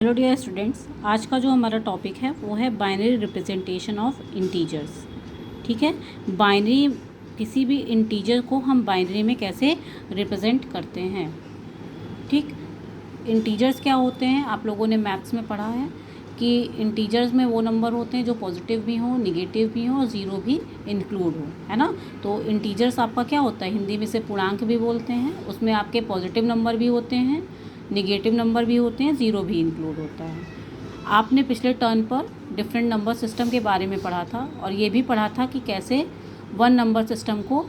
Hello dear students, आज का जो हमारा टॉपिक है वो है बाइनरी रिप्रेजेंटेशन ऑफ इंटीजर्स। ठीक है, बाइनरी किसी भी इंटीजर को हम बाइनरी में कैसे रिप्रेजेंट करते हैं। ठीक, इंटीजर्स क्या होते हैं, आप लोगों ने मैथ्स में पढ़ा है कि इंटीजर्स में वो नंबर होते हैं जो पॉजिटिव भी हो, निगेटिव भी हो और ज़ीरो भी इंक्लूड हो, है ना। तो इंटीजर्स आपका क्या होता है, हिंदी में से पूर्णांक भी बोलते हैं। उसमें आपके पॉजिटिव नंबर भी होते हैं, निगेटिव नंबर भी होते हैं, ज़ीरो भी इंक्लूड होता है। आपने पिछले टर्न पर डिफरेंट नंबर सिस्टम के बारे में पढ़ा था और ये भी पढ़ा था कि कैसे वन नंबर सिस्टम को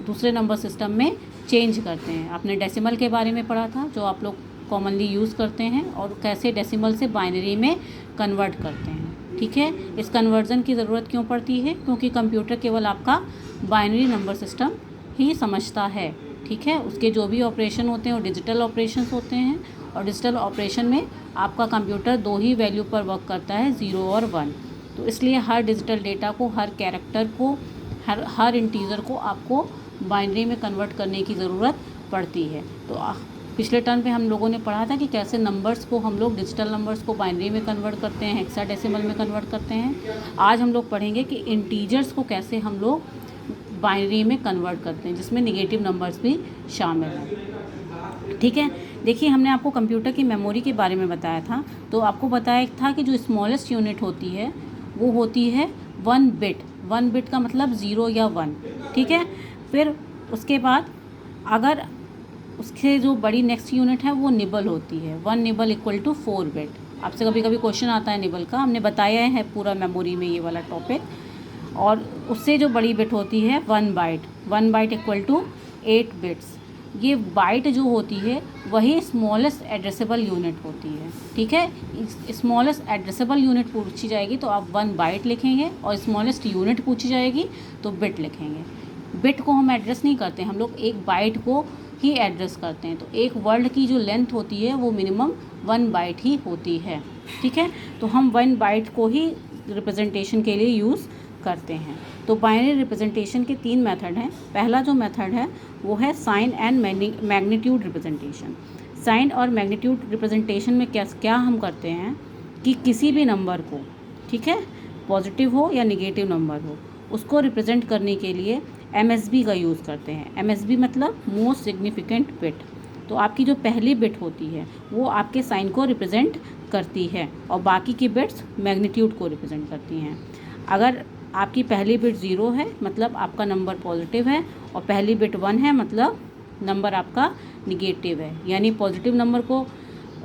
दूसरे नंबर सिस्टम में चेंज करते हैं। आपने डेसिमल के बारे में पढ़ा था जो आप लोग कॉमनली यूज़ करते हैं, और कैसे डेसिमल से बाइनरी में कन्वर्ट करते हैं। ठीक है, इस कन्वर्जन की ज़रूरत क्यों पड़ती है, क्योंकि कंप्यूटर केवल आपका बाइनरी नंबर सिस्टम ही समझता है। ठीक है, उसके जो भी ऑपरेशन होते हैं वो डिजिटल ऑपरेशंस होते हैं, और डिजिटल ऑपरेशन में आपका कंप्यूटर दो ही वैल्यू पर वर्क करता है, 0 और 1। तो इसलिए हर डिजिटल डेटा को, हर कैरेक्टर को, हर इंटीजर को आपको बाइनरी में कन्वर्ट करने की ज़रूरत पड़ती है। तो पिछले टर्न पे हम लोगों ने पढ़ा था कि कैसे नंबर्स को हम लोग, डिजिटल नंबर्स को बाइनरी में कन्वर्ट करते हैं, हेक्साडेसिमल में कन्वर्ट करते हैं। आज हम लोग पढ़ेंगे कि इंटीजर्स को कैसे हम लोग बाइनरी में कन्वर्ट करते हैं, जिसमें निगेटिव नंबर्स भी शामिल हैं। ठीक है, देखिए हमने आपको कंप्यूटर की मेमोरी के बारे में बताया था। तो आपको बताया था कि जो स्मॉलेस्ट यूनिट होती है वो होती है 1 बिट। 1 बिट का मतलब 0 या 1। ठीक है, फिर उसके बाद अगर उसके जो बड़ी नेक्स्ट यूनिट है वो निबल होती है। 1 निबल इक्वल टू 4 बिट। आपसे कभी कभी क्वेश्चन आता है निबल का, हमने बताया है पूरा मेमोरी में ये वाला टॉपिक। और उससे जो बड़ी बिट होती है 1 byte. 1 byte equal to 8 bits. ये बाइट जो होती है वही स्मॉलेस्ट एड्रेसेबल यूनिट होती है। ठीक है, स्मॉलेस्ट एड्रेसेबल यूनिट पूछी जाएगी तो आप 1 बाइट लिखेंगे, और स्मॉलेस्ट यूनिट पूछी जाएगी तो बिट लिखेंगे। बिट को हम एड्रेस नहीं करते, हम लोग एक बाइट को ही एड्रेस करते हैं। तो एक वर्ड की जो लेंथ होती है वो मिनिमम 1 बाइट ही होती है। ठीक है, तो हम 1 बाइट को ही रिप्रेजेंटेशन के लिए यूज़ करते हैं। तो बाइनरी रिप्रेजेंटेशन के 3 मेथड हैं। पहला जो मेथड है वो है sign and magnitude representation. Sign और मैग्नीट्यूड रिप्रेजेंटेशन में क्या हम करते हैं कि किसी भी नंबर को, ठीक है, पॉजिटिव हो या निगेटिव नंबर हो, उसको रिप्रेजेंट करने के लिए MSB का यूज़ करते हैं। MSB मतलब मोस्ट सिग्निफिकेंट बिट। तो आपकी जो पहली बिट होती है वो आपके साइन को रिप्रेजेंट करती है, और बाकी की बिट्स मैग्नीट्यूड को रिप्रेजेंट करती हैं। अगर आपकी पहली बिट 0 है मतलब आपका नंबर पॉजिटिव है, और पहली बिट 1 है मतलब नंबर आपका निगेटिव है। यानी पॉजिटिव नंबर को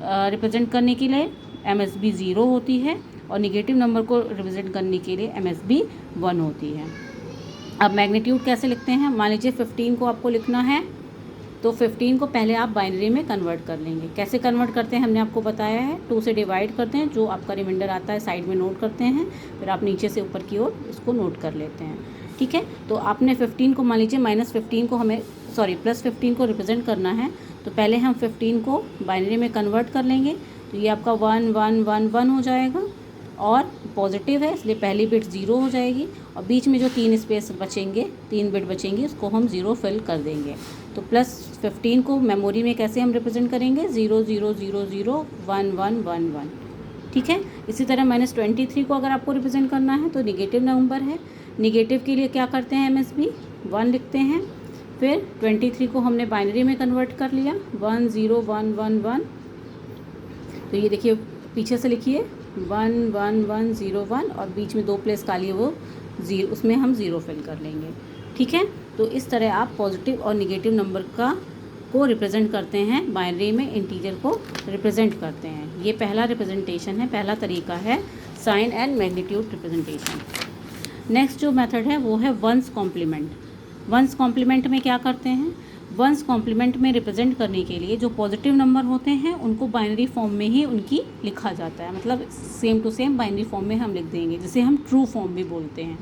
रिप्रेजेंट करने के लिए MSB 0 होती है, और निगेटिव नंबर को रिप्रेजेंट करने के लिए MSB 1 होती है। अब मैग्नीट्यूड कैसे लिखते हैं, मान लीजिए 15 को आपको लिखना है, तो 15 को पहले आप बाइनरी में कन्वर्ट कर लेंगे। कैसे कन्वर्ट करते हैं हमने आपको बताया है, 2 से डिवाइड करते हैं, जो आपका रिमाइंडर आता है साइड में नोट करते हैं, फिर आप नीचे से ऊपर की ओर इसको नोट कर लेते हैं। ठीक है, तो आपने 15 को, मान लीजिए -15 को हमें +15 को रिप्रेजेंट करना है, तो पहले हम 15 को बाइनरी में कन्वर्ट कर लेंगे। तो ये आपका 1 1 1 1 हो जाएगा, और पॉजिटिव है इसलिए पहली बिट 0 हो जाएगी, और बीच में जो 3 स्पेस बचेंगे, 3 बिट बचेंगी, उसको हम 0 फिल कर देंगे। तो +15 को मेमोरी में कैसे हम रिप्रेजेंट करेंगे, 0 0 0 0 1 1 1 1। ठीक है, इसी तरह -23 को अगर आपको रिप्रेजेंट करना है तो निगेटिव नंबर है, निगेटिव के लिए क्या करते हैं, MSB 1 लिखते हैं। फिर 23 को हमने बाइनरी में कन्वर्ट कर लिया, 1 0 1 1 1। तो ये देखिए पीछे से लिखिए 1 1 1 0 1, और बीच में 2 प्लेस खाली है वो 0, उसमें हम 0 फिल कर लेंगे। ठीक है, तो इस तरह आप पॉजिटिव और निगेटिव नंबर को रिप्रेजेंट करते हैं, बाइनरी में इंटीजर को रिप्रेजेंट करते हैं। ये पहला रिप्रेजेंटेशन है, पहला तरीका है sign and magnitude representation. Next जो मेथड है वो है वंस कॉम्प्लीमेंट। वंस कॉम्प्लीमेंट में क्या करते हैं, वंस कॉम्प्लीमेंट में रिप्रेजेंट करने के लिए जो पॉजिटिव नंबर होते हैं उनको बाइनरी फॉर्म में ही उनकी लिखा जाता है, मतलब same to same binary form में हम लिख देंगे, जिसे हम ट्रू फॉर्म भी बोलते हैं।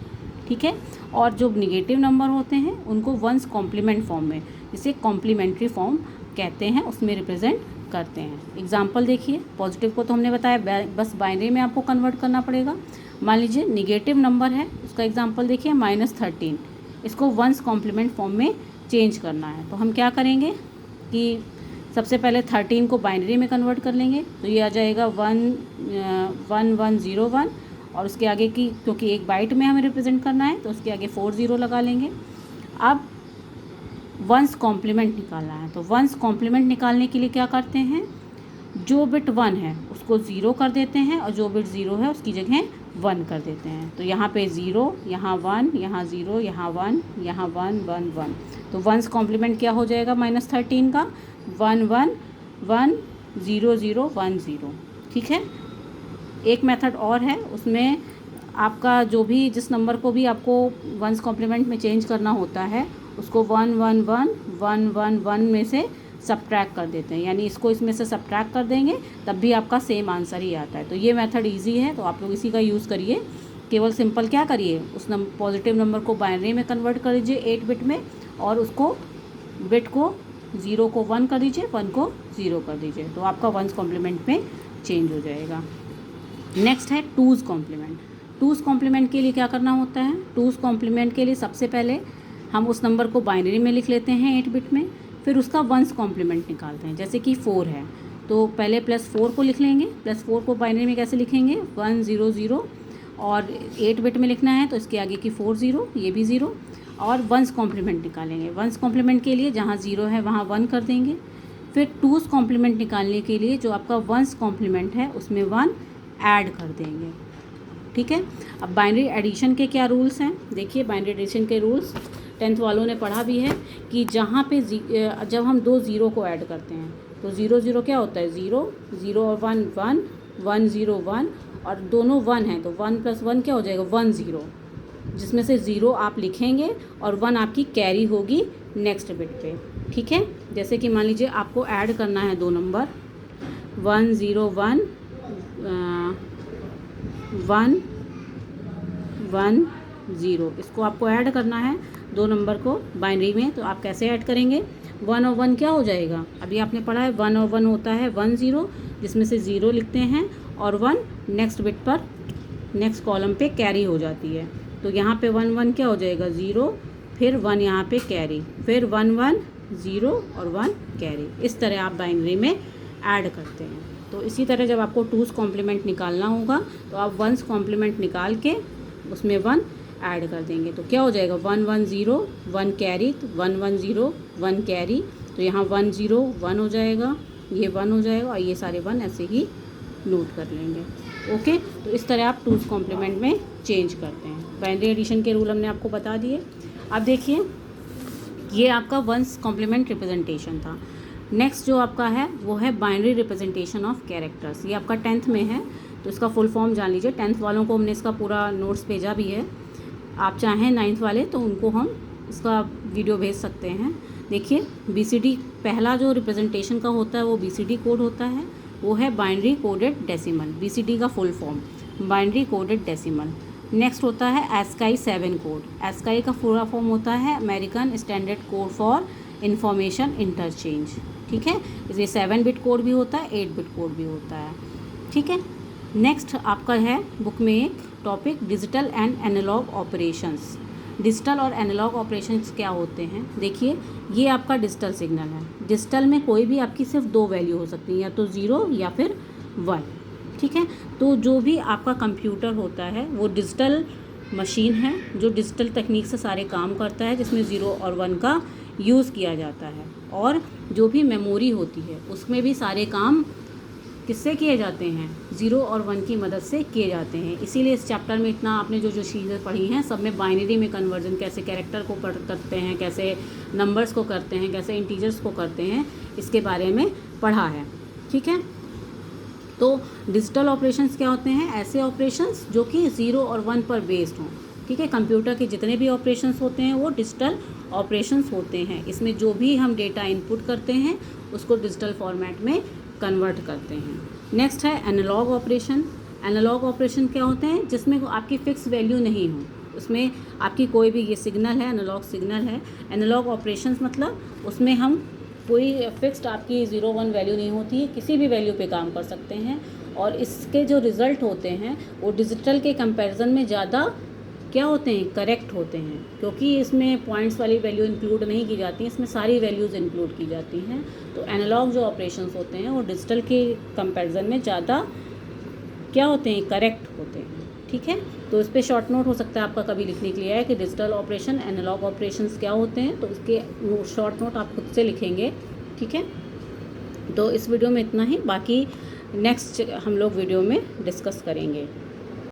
ठीक है, और जो निगेटिव नंबर होते हैं उनको वंस कॉम्प्लीमेंट फॉर्म में, जिसे कॉम्प्लीमेंट्री फॉर्म कहते हैं, उसमें रिप्रेजेंट करते हैं। एग्जाम्पल देखिए, पॉजिटिव को तो हमने बताया बस बाइनरी में आपको कन्वर्ट करना पड़ेगा। मान लीजिए निगेटिव नंबर है, उसका एग्जाम्पल देखिए -13, इसको वंस कॉम्प्लीमेंट फॉर्म में चेंज करना है। तो हम क्या करेंगे कि सबसे पहले 13 को बाइनरी में कन्वर्ट कर लेंगे, तो ये आ जाएगा 11101 और उसके आगे की, क्योंकि एक बाइट में हमें रिप्रेजेंट करना है तो उसके आगे 40 लगा लेंगे। अब वंस कॉम्प्लीमेंट निकालना है, तो वंस कॉम्प्लीमेंट निकालने के लिए क्या करते हैं, जो बिट 1 है उसको 0 कर देते हैं और जो बिट 0 है उसकी जगह 1 कर देते हैं। तो यहाँ पे 0, यहाँ 1, यहाँ 0, यहाँ 1, यहाँ 1 1 1। तो वंस कॉम्प्लीमेंट क्या हो जाएगा -13 का 1 1 1 0 0 1 0। ठीक है। एक मेथड और है, उसमें आपका जो भी जिस नंबर को भी आपको वंस कॉम्प्लीमेंट में चेंज करना होता है उसको 1 1 1 1 1 1 में से सब्ट्रैक्ट कर देते हैं, यानी इसको इसमें से सब्ट्रैक्ट कर देंगे तब भी आपका सेम आंसर ही आता है। तो ये मेथड इजी है, तो आप लोग इसी का यूज़ करिए। केवल सिंपल क्या करिए, उस पॉजिटिव नंबर को बाइनरी में कन्वर्ट कर दीजिए 8 बिट में, और उसको बिट को 0 को 1 कर दीजिए, 1 को 0 कर दीजिए, तो आपका वंस कॉम्प्लीमेंट में चेंज हो जाएगा। नेक्स्ट है टूज़ कॉम्प्लीमेंट। टूज़ कॉम्प्लीमेंट के लिए क्या करना होता है, टूज़ कॉम्प्लीमेंट के लिए सबसे पहले हम उस नंबर को बाइनरी में लिख लेते हैं 8 बिट में, फिर उसका वंस कॉम्प्लीमेंट निकालते हैं। जैसे कि 4 है तो पहले +4 को लिख लेंगे, +4 को बाइनरी में कैसे लिखेंगे 1 0 0, और 8 बिट में लिखना है तो इसके आगे की 4 0, ये भी 0, और वंस कॉम्प्लीमेंट निकालेंगे। वंस कॉम्प्लीमेंट के लिए जहाँ 0 है वहाँ 1 कर देंगे। फिर टूज़ कॉम्प्लीमेंट निकालने के लिए जो आपका वंस कॉम्प्लीमेंट है उसमें 1 ऐड कर देंगे। ठीक है। अब बाइनरी एडिशन के क्या रूल्स हैं, देखिए बाइनरी एडिशन के रूल्स 10th वालों ने पढ़ा भी है कि जहाँ पे जब हम 2 0 को ऐड करते हैं तो 0 0 क्या होता है 0 0 और 1 1 1 0 1, और दोनों 1 हैं तो 1 + 1 क्या हो जाएगा 1 0, जिसमें से 0 आप लिखेंगे और 1 आपकी कैरी होगी नेक्स्ट बिट पे। ठीक है। जैसे कि मान लीजिए आपको ऐड करना है 2 नंबर 1 0 1 1 1 0, इसको आपको ऐड करना है 2 नंबर को बाइनरी में। तो आप कैसे ऐड करेंगे, 1 और 1 क्या हो जाएगा, अभी आपने पढ़ा है 1 और 1 होता है 1 0, जिसमें से 0 लिखते हैं और 1 नेक्स्ट बिट पर नेक्स्ट कॉलम पे कैरी हो जाती है। तो यहाँ पे 1 1 क्या हो जाएगा 0, फिर 1 यहाँ पे कैरी, फिर 1 1 0 और 1 कैरी। इस तरह आप बाइनरी में ऐड करते हैं। तो इसी तरह जब आपको टूज़ कॉम्प्लीमेंट निकालना होगा तो आप वंस कॉम्प्लीमेंट निकाल के उसमें 1 ऐड कर देंगे। तो क्या हो जाएगा 1 1 0 1 कैरी, तो 1 1 0 1 कैरी, तो यहाँ 1 0 1 हो जाएगा, ये 1 हो जाएगा, और ये सारे 1 ऐसे ही नोट कर लेंगे। ओके। तो इस तरह आप टूज़ कॉम्प्लीमेंट में चेंज करते हैं। बाइनरी एडिशन के रूल हमने आपको बता दिए। अब देखिए ये आपका वंस कॉम्प्लीमेंट रिप्रेजेंटेशन था। नेक्स्ट जो आपका है वो है बाइनरी रिप्रेजेंटेशन ऑफ कैरेक्टर्स। ये आपका 10th में है तो इसका फुल फॉर्म जान लीजिए। 10th वालों को हमने इसका पूरा नोट्स भेजा भी है, आप चाहें 9th वाले तो उनको हम इसका वीडियो भेज सकते हैं। देखिए BCD पहला जो रिप्रेजेंटेशन का होता है वो BCD कोड होता है, वो है बाइनरी कोडेड डेसिमल। BCD का full form binary coded decimal. Next होता है ASCII 7 कोड। ASCII का पूरा फॉर्म होता है American standard code for information interchange. ठीक है। इसलिए 7 बिट कोड भी होता है, 8 बिट कोड भी होता है। ठीक है। नेक्स्ट आपका है बुक में एक topic digital and analogue operations. Digital और एनालॉग ऑपरेशंस क्या होते हैं, देखिए ये आपका डिजिटल सिग्नल है। डिजिटल में कोई भी आपकी सिर्फ 2 वैल्यू हो सकती है, या तो 0 या फिर 1। ठीक है। तो जो भी आपका कंप्यूटर होता है वो डिजिटल मशीन है जो डिजिटल तकनीक से सारे काम करता है, जिसमें 0 और 1 का यूज़ किया जाता है। और जो भी मेमोरी होती है उसमें भी सारे काम किससे किए जाते हैं, 0 और 1 की मदद से किए जाते हैं। इसीलिए इस चैप्टर में इतना आपने जो चीज़ें पढ़ी हैं सब में बाइनरी में कन्वर्जन कैसे कैरेक्टर को करते हैं, कैसे नंबर्स को करते हैं, कैसे इंटीजर्स को करते हैं, इसके बारे में पढ़ा है। ठीक है। तो डिजिटल ऑपरेशंस क्या होते हैं, ऐसे ऑपरेशंस जो कि 0 और 1 पर बेस्ड हों। ठीक है। कंप्यूटर के जितने भी ऑपरेशंस होते हैं वो डिजिटल ऑपरेशंस होते हैं। इसमें जो भी हम डेटा इनपुट करते हैं उसको डिजिटल फॉर्मेट में कन्वर्ट करते हैं। नेक्स्ट है एनालॉग ऑपरेशन। एनालॉग ऑपरेशन क्या होते हैं, जिसमें आपकी फ़िक्स वैल्यू नहीं हो, उसमें आपकी कोई भी, ये सिग्नल है एनालॉग सिग्नल है। एनालॉग ऑपरेशंस मतलब उसमें हम कोई फिक्स्ड आपकी 0 1 वैल्यू नहीं होती है, किसी भी वैल्यू पे काम कर सकते हैं, और इसके जो रिज़ल्ट होते हैं वो डिजिटल के कंपैरिजन में ज़्यादा क्या होते हैं, करेक्ट होते हैं, क्योंकि इसमें पॉइंट्स वाली वैल्यू इंक्लूड नहीं की जाती, इसमें सारी वैल्यूज़ इंक्लूड की जाती हैं। तो एनालॉग जो ऑपरेशंस होते हैं वो डिजिटल के कंपैरिजन में ज़्यादा क्या होते हैं, करेक्ट होते हैं। ठीक है, तो इस पर शॉर्ट नोट हो सकता है आपका कभी लिखने के लिए है कि डिजिटल ऑपरेशन, एनालॉग ऑपरेशंस क्या होते हैं, तो उसके शॉर्ट नोट आप खुद से लिखेंगे। ठीक है, तो इस वीडियो में इतना ही, बाकी नेक्स्ट हम लोग वीडियो में डिस्कस करेंगे।